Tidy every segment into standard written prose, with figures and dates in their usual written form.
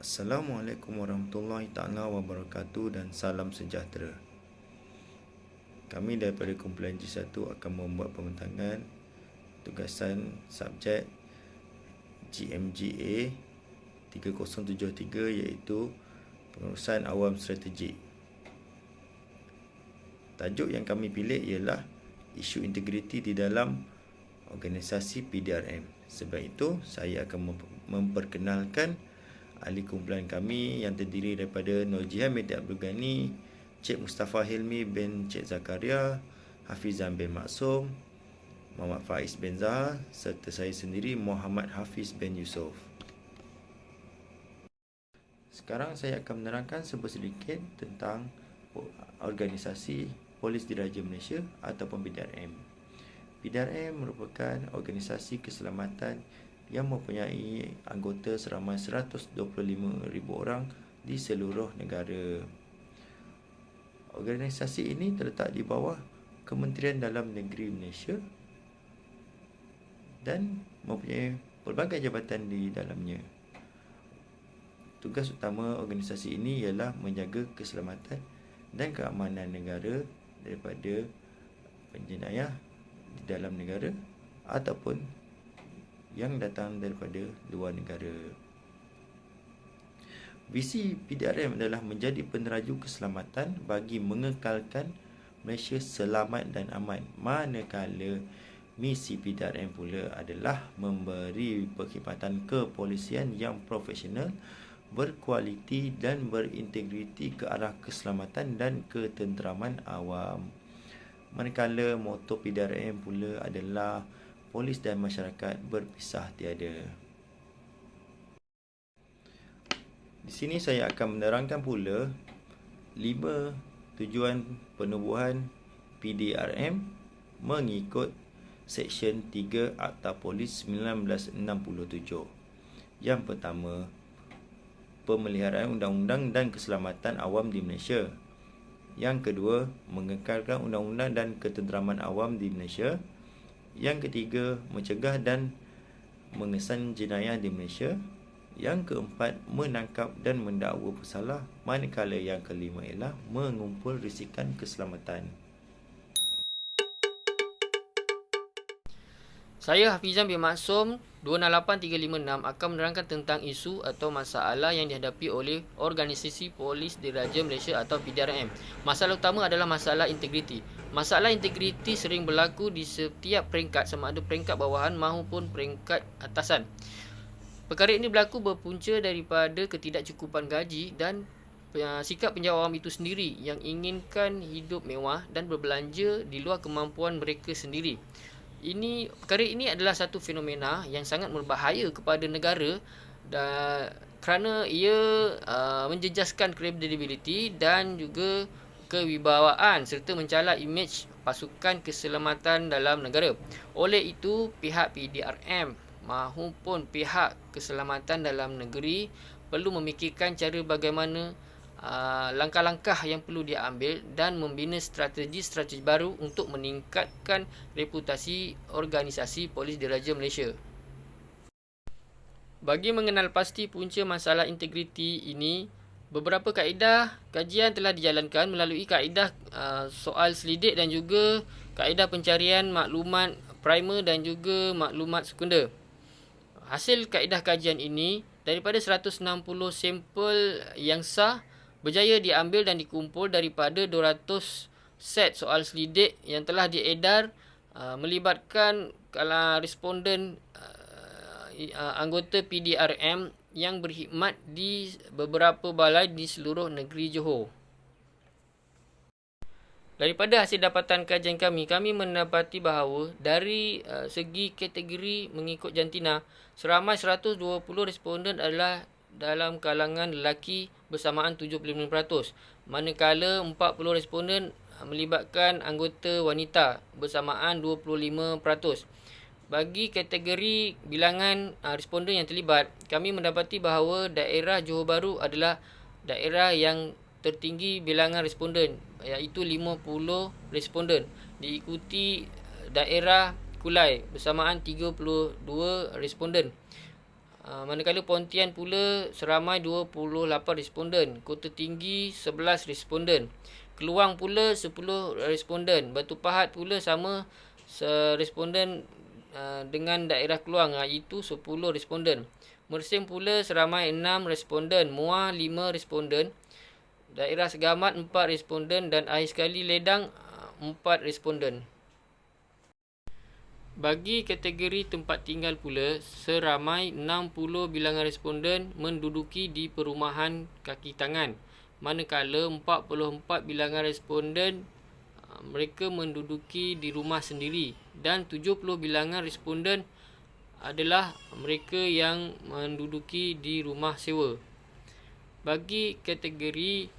Assalamualaikum warahmatullahi taala wabarakatuh dan salam sejahtera. Kami daripada kumpulan G1 akan membuat pembentangan tugasan subjek GMGA 3073 iaitu pengurusan awam strategik. Tajuk yang kami pilih ialah isu integriti di dalam organisasi PDRM. Sebab itu, saya akan memperkenalkan ahli kumpulan kami yang terdiri daripada Nur Jihan binti Abdul Ghani, Cik Mustafa Hilmi bin Cik Zakaria, Hafizan bin Maksum, Muhammad Faiz bin Zahar serta saya sendiri Muhammad Hafiz bin Yusof. Sekarang saya akan menerangkan sedikit tentang organisasi Polis Diraja Malaysia ataupun PDRM. PDRM merupakan organisasi keselamatan yang mempunyai anggota seramai 125,000 orang di seluruh negara. Organisasi ini terletak di bawah Kementerian Dalam Negeri Malaysia dan mempunyai pelbagai jabatan di dalamnya. Tugas utama organisasi ini ialah menjaga keselamatan dan keamanan negara daripada penjenayah di dalam negara ataupun yang datang daripada luar negara. Visi PDRM adalah menjadi peneraju keselamatan bagi mengekalkan Malaysia selamat dan aman, manakala misi PDRM pula adalah memberi perkhidmatan kepolisian yang profesional, berkualiti dan berintegriti ke arah keselamatan dan ketenteraman awam. Manakala moto PDRM pula adalah polis dan masyarakat berpisah tiada. Di sini saya akan menerangkan pula 5 tujuan penubuhan PDRM mengikut Seksyen 3 Akta Polis 1967. Yang pertama, pemeliharaan undang-undang dan keselamatan awam di Malaysia. Yang kedua, mengekalkan undang-undang dan ketenteraman awam di Malaysia. Yang ketiga, mencegah dan mengesan jenayah di Malaysia. Yang keempat, menangkap dan mendakwa bersalah. Manakala yang kelima ialah mengumpul risikan keselamatan. Saya Hafizan bin Maksum 268356 akan menerangkan tentang isu atau masalah yang dihadapi oleh Organisasi Polis Diraja Malaysia atau PDRM. Masalah utama adalah masalah integriti. Masalah integriti sering berlaku di setiap peringkat, sama ada peringkat bawahan maupun peringkat atasan. Perkara ini berlaku berpunca daripada ketidakcukupan gaji dan sikap penjawat awam itu sendiri yang inginkan hidup mewah dan berbelanja di luar kemampuan mereka sendiri. Perkara ini adalah satu fenomena yang sangat berbahaya kepada negara kerana ia menjejaskan kredibiliti dan juga kewibawaan serta mencalak imej pasukan keselamatan dalam negara. Oleh itu, pihak PDRM maupun pihak keselamatan dalam negeri perlu memikirkan cara bagaimana langkah-langkah yang perlu diambil dan membina strategi-strategi baru untuk meningkatkan reputasi organisasi Polis Diraja Malaysia. Bagi mengenal pasti punca masalah integriti ini, beberapa kaedah kajian telah dijalankan melalui kaedah soal selidik dan juga kaedah pencarian maklumat primer dan juga maklumat sekunder. Hasil kaedah kajian ini daripada 160 sampel yang sah berjaya diambil dan dikumpul daripada 200 set soal selidik yang telah diedar melibatkan responden anggota PDRM yang berkhidmat di beberapa balai di seluruh negeri Johor. Daripada hasil dapatan kajian kami mendapati bahawa dari segi kategori mengikut jantina, seramai 120 responden adalah dalam kalangan lelaki bersamaan 75%, manakala 40 responden melibatkan anggota wanita bersamaan 25%. Bagi kategori bilangan responden yang terlibat, kami mendapati bahawa daerah Johor Bahru adalah daerah yang tertinggi bilangan responden, iaitu 50 responden, diikuti daerah Kulai bersamaan 32 responden. Manakala Pontian pula seramai 28 responden, Kota Tinggi 11 responden, Keluang pula 10 responden, Batu Pahat pula sama responden dengan daerah Keluang, iaitu 10 responden. Mersing pula seramai 6 responden, Muar 5 responden, daerah Segamat 4 responden dan akhir sekali Ledang 4 responden. Bagi kategori tempat tinggal pula, seramai 60 bilangan responden menduduki di perumahan kaki tangan, manakala 44 bilangan responden mereka menduduki di rumah sendiri dan 70 bilangan responden adalah mereka yang menduduki di rumah sewa. Bagi kategori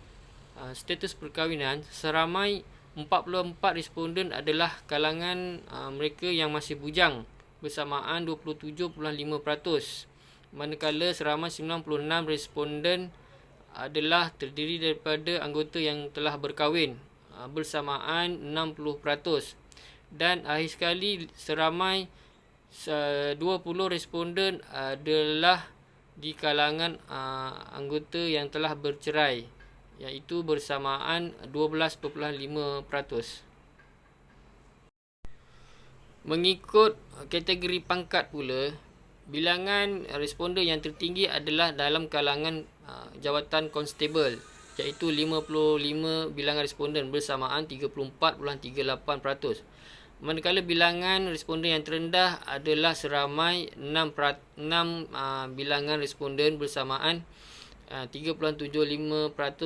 status perkahwinan, seramai 44 responden adalah kalangan mereka yang masih bujang bersamaan 27.5%, manakala seramai 96 responden adalah terdiri daripada anggota yang telah berkahwin bersamaan 60%, dan akhir sekali seramai 20 responden adalah di kalangan anggota yang telah bercerai, iaitu bersamaan 12.5%. Mengikut kategori pangkat pula, bilangan responden yang tertinggi adalah dalam kalangan jawatan konstebel, iaitu 55 bilangan responden bersamaan 34.38%. Manakala bilangan responden yang terendah adalah seramai 6 bilangan responden bersamaan 3.75%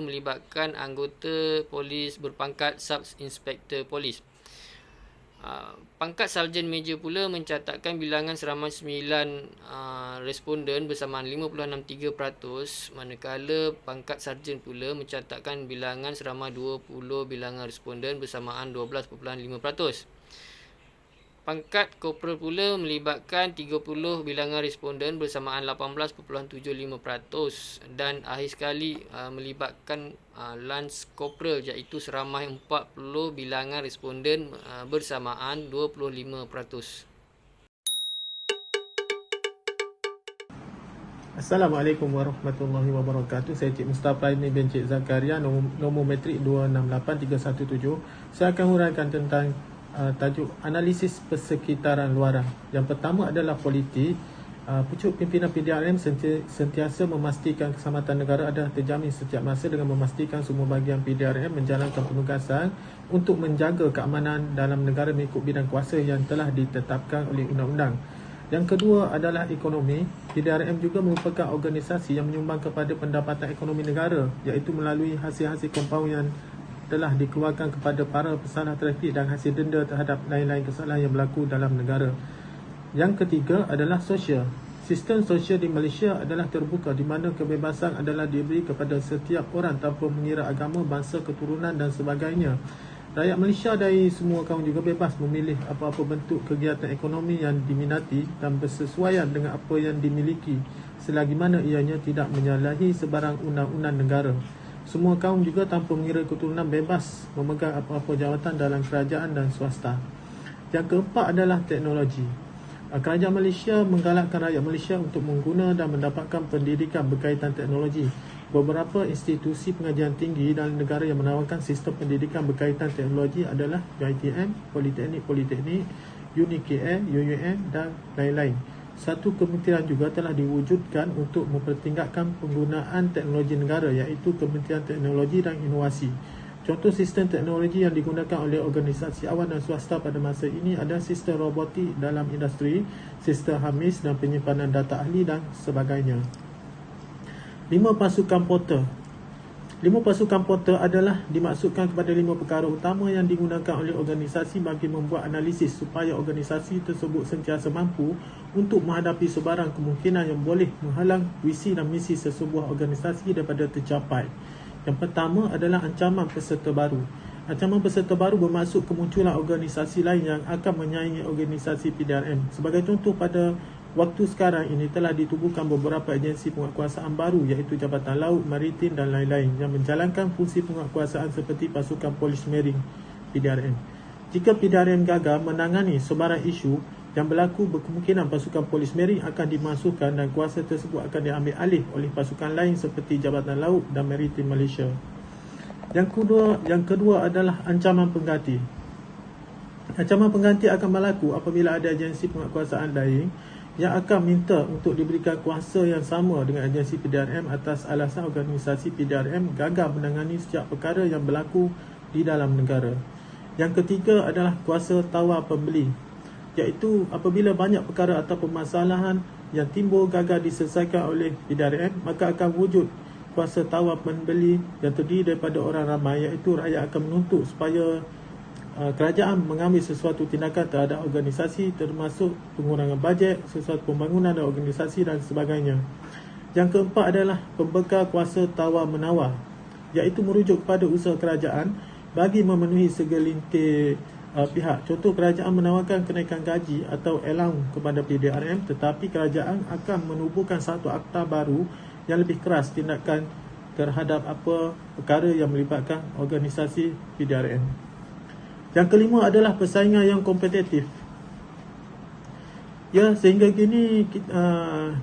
melibatkan anggota polis berpangkat Sub-Inspektor Polis. Pangkat Sarjan Meja pula mencatatkan bilangan seramai 9 responden bersamaan 5.63%, manakala pangkat Sarjan pula mencatatkan bilangan seramai 20 bilangan responden bersamaan 12.5%. Pangkat Korporal pula melibatkan 30 bilangan responden bersamaan 18.75% dan akhir sekali melibatkan Lance Korporal, iaitu seramai 40 bilangan responden bersamaan 25%. Assalamualaikum warahmatullahi wabarakatuh. Saya Cik Mustafa ini bin Cik Zakaria, nombor metrik 268317. Saya akan huraikan tentang tajuk analisis persekitaran luaran. Yang pertama adalah politik. Pucuk pimpinan PDRM sentiasa memastikan keselamatan negara adalah terjamin setiap masa dengan memastikan semua bahagian PDRM menjalankan penugasan untuk menjaga keamanan dalam negara mengikut bidang kuasa yang telah ditetapkan oleh undang-undang. Yang kedua adalah ekonomi. PDRM juga merupakan organisasi yang menyumbang kepada pendapatan ekonomi negara, iaitu melalui hasil-hasil kompaun yang telah dikeluarkan kepada para pesalah trafik dan hasil denda terhadap lain-lain kesalahan yang berlaku dalam negara. Yang ketiga adalah sosial. Sistem sosial di Malaysia adalah terbuka, di mana kebebasan adalah diberi kepada setiap orang tanpa mengira agama, bangsa, keturunan dan sebagainya. Rakyat Malaysia dari semua kaum juga bebas memilih apa-apa bentuk kegiatan ekonomi yang diminati dan bersesuaian dengan apa yang dimiliki, selagi mana ianya tidak menyalahi sebarang undang-undang negara. Semua kaum juga tanpa mengira keturunan bebas memegang apa-apa jawatan dalam kerajaan dan swasta. Yang keempat adalah teknologi. Kerajaan Malaysia menggalakkan rakyat Malaysia untuk mengguna dan mendapatkan pendidikan berkaitan teknologi. Beberapa institusi pengajian tinggi dalam negara yang menawarkan sistem pendidikan berkaitan teknologi adalah UiTM, Politeknik, UniKL, UUM dan lain-lain. Satu kementerian juga telah diwujudkan untuk mempertingkatkan penggunaan teknologi negara, iaitu Kementerian Teknologi dan Inovasi. Contoh sistem teknologi yang digunakan oleh organisasi awam dan swasta pada masa ini adalah sistem robotik dalam industri, sistem HAMIS dan penyimpanan data ahli dan sebagainya. 5 pasukan porter. 5 pasukan porter adalah dimaksudkan kepada 5 perkara utama yang digunakan oleh organisasi bagi membuat analisis supaya organisasi tersebut sentiasa mampu untuk menghadapi sebarang kemungkinan yang boleh menghalang visi dan misi sesebuah organisasi daripada tercapai. Yang pertama adalah ancaman peserta baru. Ancaman peserta baru bermaksud kemunculan organisasi lain yang akan menyaingi organisasi PDRM. Sebagai contoh, pada waktu sekarang ini telah ditubuhkan beberapa agensi penguatkuasaan baru, iaitu Jabatan Laut, Maritim dan lain-lain yang menjalankan fungsi penguatkuasaan seperti pasukan polis marine PDRM. Jika PDRM gagal menangani sebarang isu, yang berlaku, berkemungkinan pasukan polis marine akan dimasukkan dan kuasa tersebut akan diambil alih oleh pasukan lain seperti Jabatan Laut dan Maritim Malaysia. Yang kedua adalah ancaman pengganti. Ancaman pengganti akan berlaku apabila ada agensi penguatkuasaan lain yang akan minta untuk diberikan kuasa yang sama dengan agensi PDRM atas alasan organisasi PDRM gagal menangani setiap perkara yang berlaku di dalam negara. Yang ketiga adalah kuasa tawar pembeli, iaitu apabila banyak perkara atau permasalahan yang timbul gagal diselesaikan oleh PDRM, maka akan wujud kuasa tawar pembeli yang terdiri daripada orang ramai, iaitu rakyat akan menuntut supaya kerajaan mengambil sesuatu tindakan terhadap organisasi, termasuk pengurangan bajet, sesuatu pembangunan dan organisasi dan sebagainya. Yang keempat adalah pembekal kuasa tawar menawar, iaitu merujuk kepada usaha kerajaan bagi memenuhi segelintir pihak. Contoh, kerajaan menawarkan kenaikan gaji atau allowance kepada PDRM, tetapi kerajaan akan menubuhkan satu akta baru yang lebih keras tindakan terhadap apa perkara yang melibatkan organisasi PDRM. Yang kelima adalah persaingan yang kompetitif. Ya, sehingga kini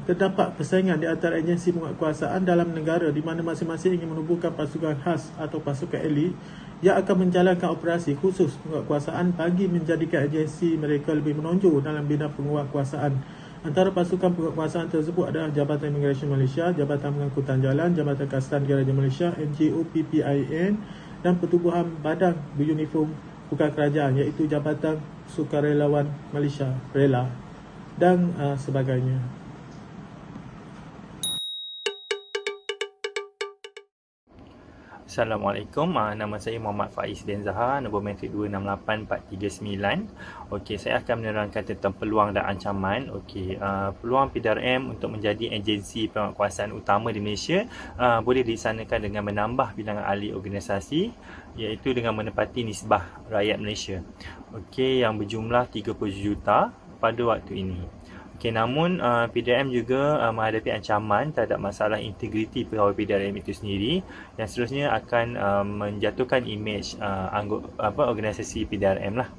terdapat persaingan di antara agensi penguatkuasaan dalam negara di mana masing-masing ingin menubuhkan pasukan khas atau pasukan elit yang akan menjalankan operasi khusus penguatkuasaan bagi menjadikan agensi mereka lebih menonjol dalam bidang penguatkuasaan. Antara pasukan penguatkuasaan tersebut adalah Jabatan Imigresen Malaysia, Jabatan Pengangkutan Jalan, Jabatan Kastan Diraja Malaysia, NGO PPIN dan pertubuhan badan beruniform bukan kerajaan, iaitu Jabatan Sukarelawan Malaysia, RELA dan sebagainya. Assalamualaikum, nama saya Muhammad Faiz Dan Zahar, nombor metrik 268439. Okey, saya akan menerangkan tentang peluang dan ancaman. Okey, peluang PDRM untuk menjadi agensi penguatkuasaan utama di Malaysia boleh dilaksanakan dengan menambah bilangan ahli organisasi, iaitu dengan menepati nisbah rakyat Malaysia. Okey, yang berjumlah 30 juta pada waktu ini. Okay, namun PDRM juga menghadapi ancaman terhadap masalah integriti pegawai PDRM itu sendiri, yang seterusnya akan menjatuhkan imej organisasi PDRM lah.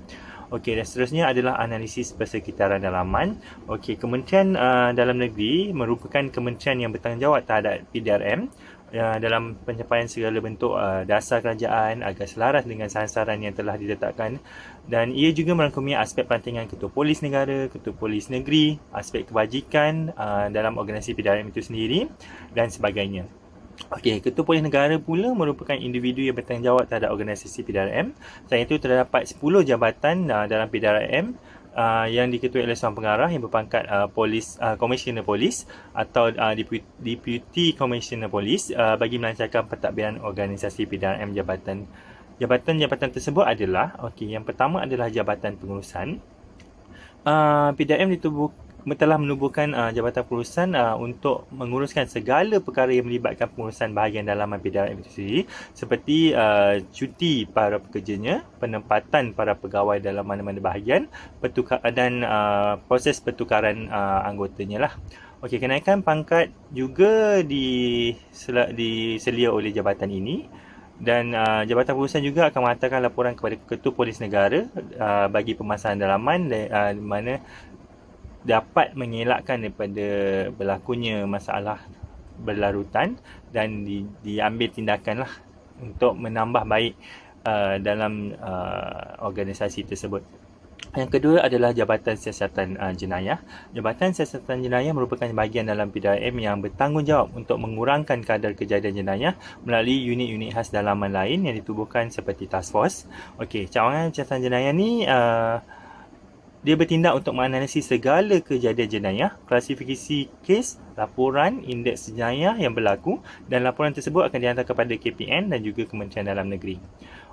Okey, dan seterusnya adalah analisis persekitaran dalaman. Okey, Kementerian Dalam Negeri merupakan kementerian yang bertanggungjawab terhadap PDRM dalam pencapaian segala bentuk dasar kerajaan agar selaras dengan sasaran yang telah diletakkan, dan ia juga merangkumi aspek pelantikan ketua polis negara, ketua polis negeri, aspek kebajikan dalam organisasi PDRM itu sendiri dan sebagainya. Okey, ketua polis negara pula merupakan individu yang bertanggungjawab terhadap organisasi PDRM. Selain itu terdapat 10 jabatan dalam PDRM yang diketuai oleh seorang pengarah yang berpangkat Komisioner Polis atau Deputy Komisioner Polis bagi melancarkan pentadbiran organisasi PDRM. Jabatan tersebut adalah, yang pertama adalah Jabatan Pengurusan. PDRM telah menubuhkan Jabatan Pengurusan untuk menguruskan segala perkara yang melibatkan pengurusan bahagian dalaman PDRM itu sendiri, seperti cuti para pekerjanya, penempatan para pegawai dalam mana-mana bahagian, dan proses pertukaran anggotanya lah. Okey, kenaikan pangkat juga diselia oleh jabatan ini, dan Jabatan Pengurusan juga akan menghantarkan laporan kepada Ketua Polis Negara bagi permasalahan dalaman di mana dapat mengelakkan daripada berlakunya masalah berlarutan dan diambil tindakan lah untuk menambah baik dalam organisasi tersebut. Yang kedua adalah Jabatan Siasatan Jenayah. Jabatan Siasatan Jenayah merupakan bahagian dalam PDRM yang bertanggungjawab untuk mengurangkan kadar kejadian jenayah melalui unit-unit khas dalaman lain yang ditubuhkan seperti Task Force. Okey, cawangan siasatan jenayah ni dia bertindak untuk menganalisis segala kejadian jenayah, klasifikasi kes, laporan, indeks jenayah yang berlaku, dan laporan tersebut akan dihantar kepada KPN dan juga Kementerian Dalam Negeri.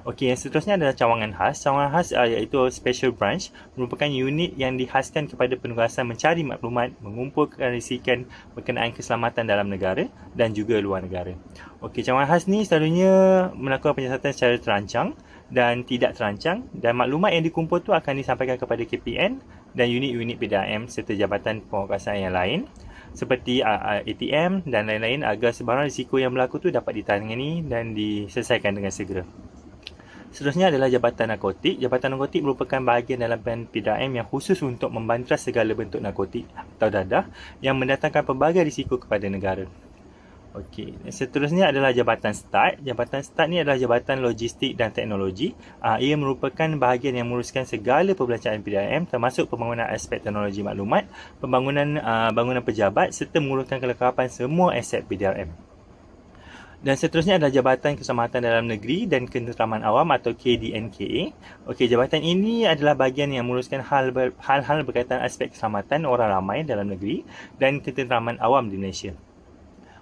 Okey, yang seterusnya adalah cawangan khas. Cawangan khas iaitu Special Branch, merupakan unit yang dihaskan kepada penugasan mencari maklumat, mengumpulkan risikan berkenaan keselamatan dalam negara dan juga luar negara. Okey, cawangan khas ni selalunya melakukan penyiasatan secara terancang dan tidak terancang, dan maklumat yang dikumpul tu akan disampaikan kepada KPN dan unit-unit PDRM serta jabatan penguatkuasaan yang lain seperti ATM dan lain-lain agar sebarang risiko yang berlaku tu dapat ditangani dan diselesaikan dengan segera. Seterusnya adalah Jabatan Narkotik. Jabatan Narkotik merupakan bahagian dalam PDRM yang khusus untuk membantras segala bentuk narkotik atau dadah yang mendatangkan pelbagai risiko kepada negara. Okey, seterusnya adalah Jabatan START. Jabatan START ni adalah Jabatan Logistik dan Teknologi. Ia merupakan bahagian yang menguruskan segala perbelanjaan PDRM termasuk pembangunan aspek teknologi maklumat, pembangunan bangunan pejabat serta menguruskan kelengkapan semua aset PDRM. Dan seterusnya adalah Jabatan Keselamatan Dalam Negeri dan Ketenteraman Awam atau KDNKA. Okey, jabatan ini adalah bahagian yang menguruskan hal-hal berkaitan aspek keselamatan orang ramai dalam negeri dan ketenteraman awam di Malaysia.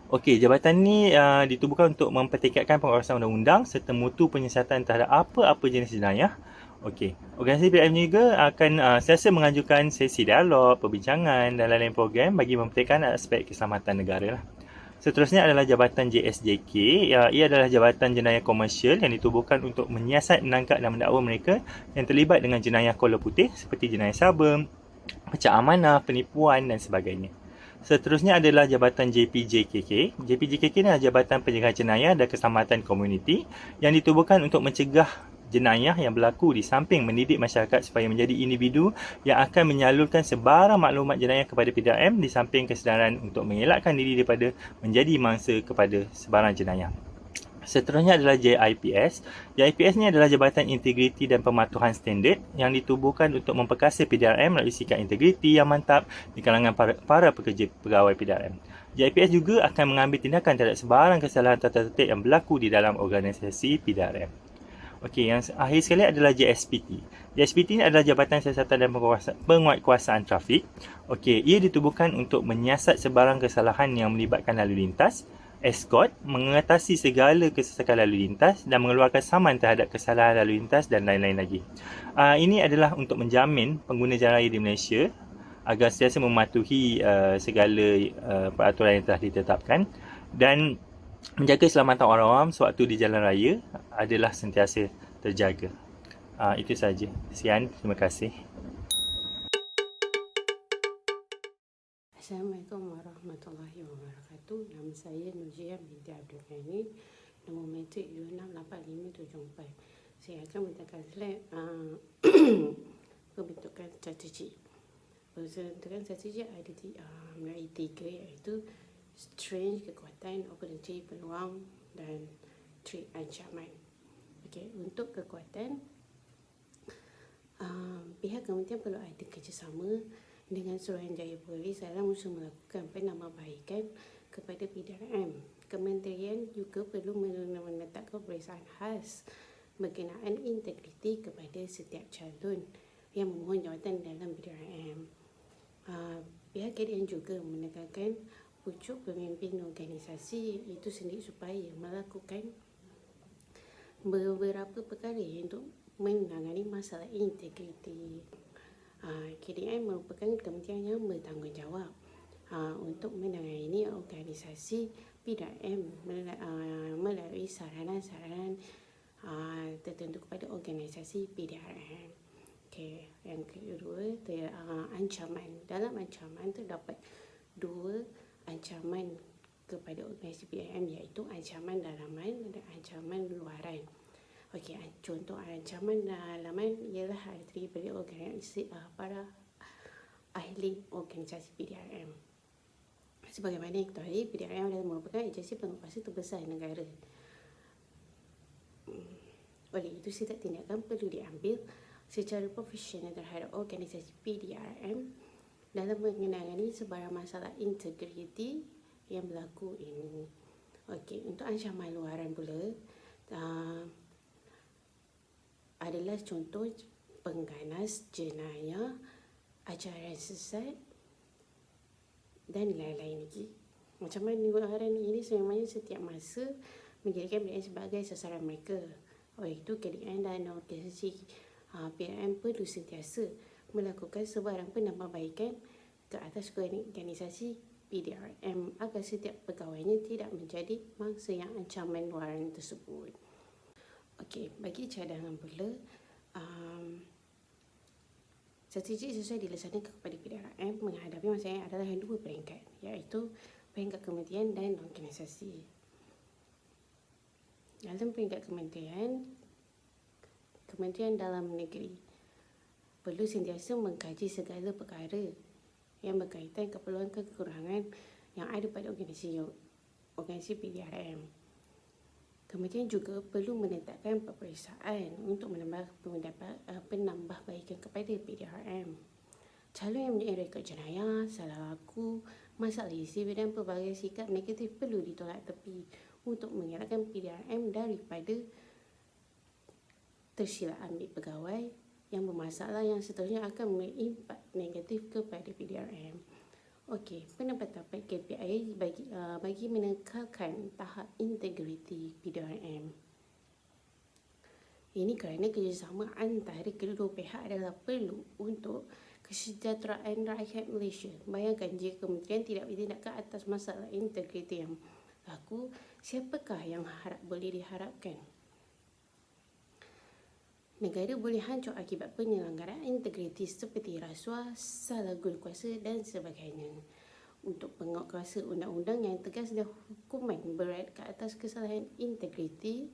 Okey, jabatan ini ditubuhkan untuk mempertekadkan pengawasan undang-undang serta mutu penyiasatan terhadap apa-apa jenis jenayah. Okey, organisasi PDRM juga akan sentiasa mengajukan sesi dialog, perbincangan dan lain-lain program bagi mempertekadkan aspek keselamatan negara lah. Seterusnya adalah Jabatan JSJK. Ia adalah Jabatan Jenayah Komersial yang ditubuhkan untuk menyiasat, menangkap dan mendakwa mereka yang terlibat dengan jenayah kola putih seperti jenayah saber, pecah amanah, penipuan dan sebagainya. Seterusnya adalah Jabatan JPJKK. JPJKK ni adalah Jabatan Pencegahan Jenayah dan Keselamatan Komuniti yang ditubuhkan untuk mencegah jenayah yang berlaku di samping mendidik masyarakat supaya menjadi individu yang akan menyalurkan sebarang maklumat jenayah kepada PDRM di samping kesedaran untuk mengelakkan diri daripada menjadi mangsa kepada sebarang jenayah. Seterusnya adalah JIPS. JIPS ni adalah Jabatan Integriti dan Pematuhan Standard yang ditubuhkan untuk memperkasa PDRM melalui sikap integriti yang mantap di kalangan para pekerja pegawai PDRM. JIPS juga akan mengambil tindakan terhadap sebarang kesalahan tata tertib yang berlaku di dalam organisasi PDRM. Okey, yang akhir sekali adalah JSPT. JSPT ini adalah Jabatan Siasatan dan Penguatkuasaan Trafik. Okey, ia ditubuhkan untuk menyiasat sebarang kesalahan yang melibatkan lalu lintas, escort, mengatasi segala kesesakan lalu lintas dan mengeluarkan saman terhadap kesalahan lalu lintas dan lain-lain lagi. Ini adalah untuk menjamin pengguna jalan raya di Malaysia agar sentiasa mematuhi segala peraturan yang telah ditetapkan dan menjaga keselamatan orang awam sewaktu di jalan raya adalah sentiasa terjaga. Itu saja. Sekian, terima kasih. Assalamualaikum warahmatullahi wabarakatuh. Nama saya Nurjia binti Abdul Ghani, nombor metrik 268574. Saya akan menentangkan slide pembentukan strategi. Pembentukan strategi ada mulai 3 iaitu strength, kekuatan, opportunity, peluang dan threat, ancaman. Okey, untuk kekuatan, pihak kementerian perlu ada kerjasama dengan Suruhanjaya Polis dalam usaha melakukan penambahbaikan kepada PDRM. Kementerian juga perlu menetapkan pemeriksaan khas berkenaan integriti kepada setiap calon yang memohon jawatan dalam PDRM. Pihak KDN juga menekankan pucuk pemimpin organisasi itu sendiri supaya melakukan beberapa perkara untuk menangani masalah integriti. KDN merupakan kementerian yang bertanggungjawab untuk menangani organisasi PDRM melalui saranan-saranan tertentu kepada organisasi PDRM. Okay. Yang kedua, ancaman. Dalam ancaman terdapat 2 ancaman kepada organisasi PDRM iaitu ancaman dalaman dan ancaman luaran. Okey, contoh ancaman dalaman ialah daripada organisasi para ahli organisasi PDRM. Sebagaimana diketahui, PDRM adalah merupakan agensi penguasa terbesar negara. Oleh itu, setiap tindakan perlu diambil secara profesional terhadap organisasi PDRM dalam menangani sebarang masalah integriti yang berlaku ini. Okey, untuk ancaman luaran pula adalah contoh pengganas jenayah, ajaran sesat dan lain-lain lagi. Ancaman luaran ini sebenarnya setiap masa menjadikan PDRM sebagai sasaran mereka. Oleh itu, KDN dan organisasi PDRM perlu sentiasa melakukan sebarang penambahbaikan ke atas organisasi PDRM agar setiap pegawainya tidak menjadi mangsa yang ancaman luaran tersebut. Okey, bagi cadangan pula, strategi sesuai dilaksanakan kepada PDRM menghadapi masalah yang adalah 2 peringkat, iaitu peringkat kementerian dan organisasi. Dalam peringkat kementerian, Kementerian Dalam Negeri perlu sentiasa mengkaji segala perkara yang berkaitan keperluan kekurangan yang ada pada organisasi PDRM. Kementerian juga perlu menetapkan peperiksaan untuk penambahbaikan kepada PDRM. Calon yang mempunyai rekod jenayah, salah laku, masalah isi dan pelbagai sikap negatif perlu ditolak tepi untuk mengelakkan PDRM daripada tersilap ambil pegawai yang bermasalah yang seterusnya akan berimpak negatif kepada PDRM. Okey, penetapan KPI bagi menekalkan tahap integriti PDRM. Ini kerana kerjasama antara kedua pihak adalah perlu untuk kesejahteraan rakyat Malaysia. Bayangkan jika kementerian tidak bertindak ke atas masalah integriti yang berlaku, siapakah yang boleh diharapkan? Negara boleh hancur akibat penyelenggaraan integriti seperti rasuah, salah guna kuasa dan sebagainya. Untuk penguatkuasa undang-undang yang tegas dan hukuman berat ke atas kesalahan integriti,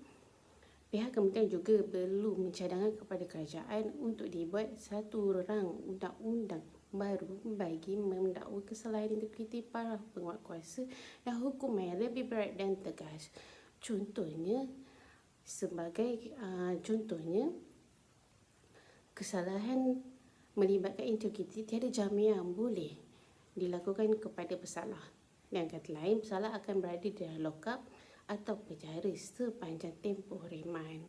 pihak kementerian juga perlu mencadangkan kepada kerajaan untuk dibuat satu rang undang-undang baru bagi mendakwa kesalahan integriti para penguatkuasa dan hukuman yang lebih berat dan tegas. Contohnya, kesalahan melibatkan integriti tiada jamiah boleh dilakukan kepada pesalah. Dan kata lain, pesalah akan berada di dalam lokap atau penjara sepanjang tempoh reman.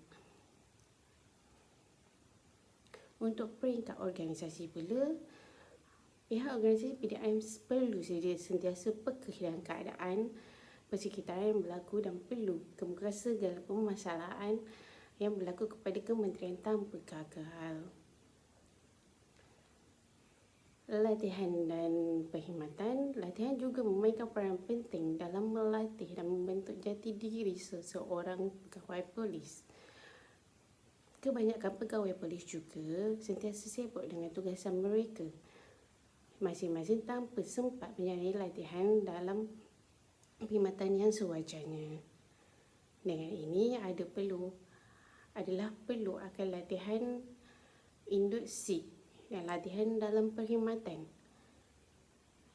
Untuk peringkat organisasi pula, pihak organisasi PDRM perlu sentiasa peka dengan keadaan persekitaran yang berlaku dan perlu kemukakan segala permasalahan yang berlaku kepada kementerian tanpa gagal. Latihan dan perkhidmatan. Latihan juga memainkan peranan penting dalam melatih dan membentuk jati diri seseorang pegawai polis. Kebanyakan pegawai polis juga sentiasa sibuk dengan tugasan mereka masing-masing tanpa sempat menjalani latihan dalam perkhidmatan yang sewajarnya. Dengan ini adalah perlu akan latihan induksi dan latihan dalam perkhidmatan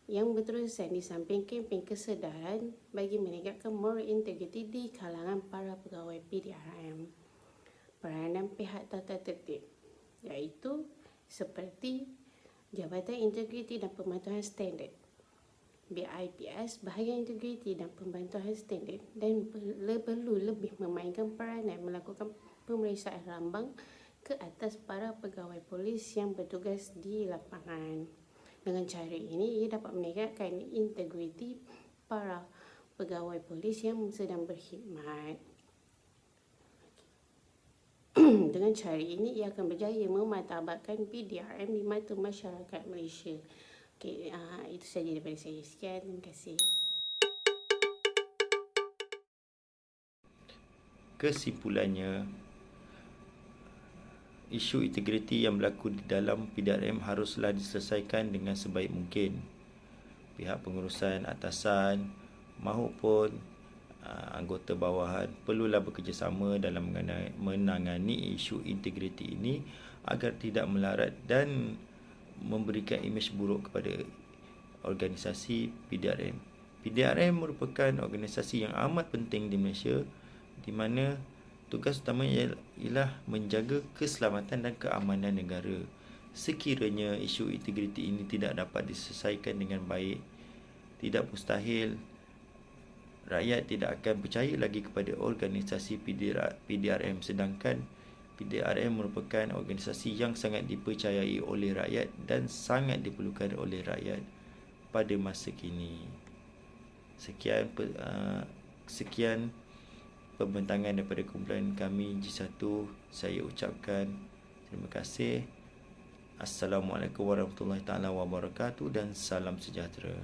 yang berterusan di samping kempen kesedaran bagi meningkatkan moral integriti di kalangan para pegawai PDRM. Peranan pihak tata tertib iaitu seperti Jabatan Integriti dan Pemantauan Standard BIPS, Bahagian Integriti dan Pemantauan Standard, dan perlu lebih memainkan peranan melakukan pemeriksaan rambang ke atas para pegawai polis yang bertugas di lapangan. Dengan cara ini, ia dapat meningkatkan integriti para pegawai polis yang sedang berkhidmat. Dengan cara ini, ia akan berjaya memartabatkan PDRM di mata masyarakat Malaysia. Okey, itu saja daripada saya. Sekian, terima kasih. Kesimpulannya, isu integriti yang berlaku di dalam PDRM haruslah diselesaikan dengan sebaik mungkin. Pihak pengurusan atasan maupun anggota bawahan perlulah bekerjasama dalam menangani isu integriti ini agar tidak melarat dan memberikan imej buruk kepada organisasi PDRM. PDRM merupakan organisasi yang amat penting di Malaysia, di mana tugas utamanya ialah menjaga keselamatan dan keamanan negara. Sekiranya isu integriti ini tidak dapat diselesaikan dengan baik, tidak mustahil rakyat tidak akan percaya lagi kepada organisasi PDRM, sedangkan PDRM merupakan organisasi yang sangat dipercayai oleh rakyat dan sangat diperlukan oleh rakyat pada masa kini. Sekian pembentangan daripada kumpulan kami G1. Saya ucapkan terima kasih. Assalamualaikum warahmatullahi taala wabarakatuh dan salam sejahtera.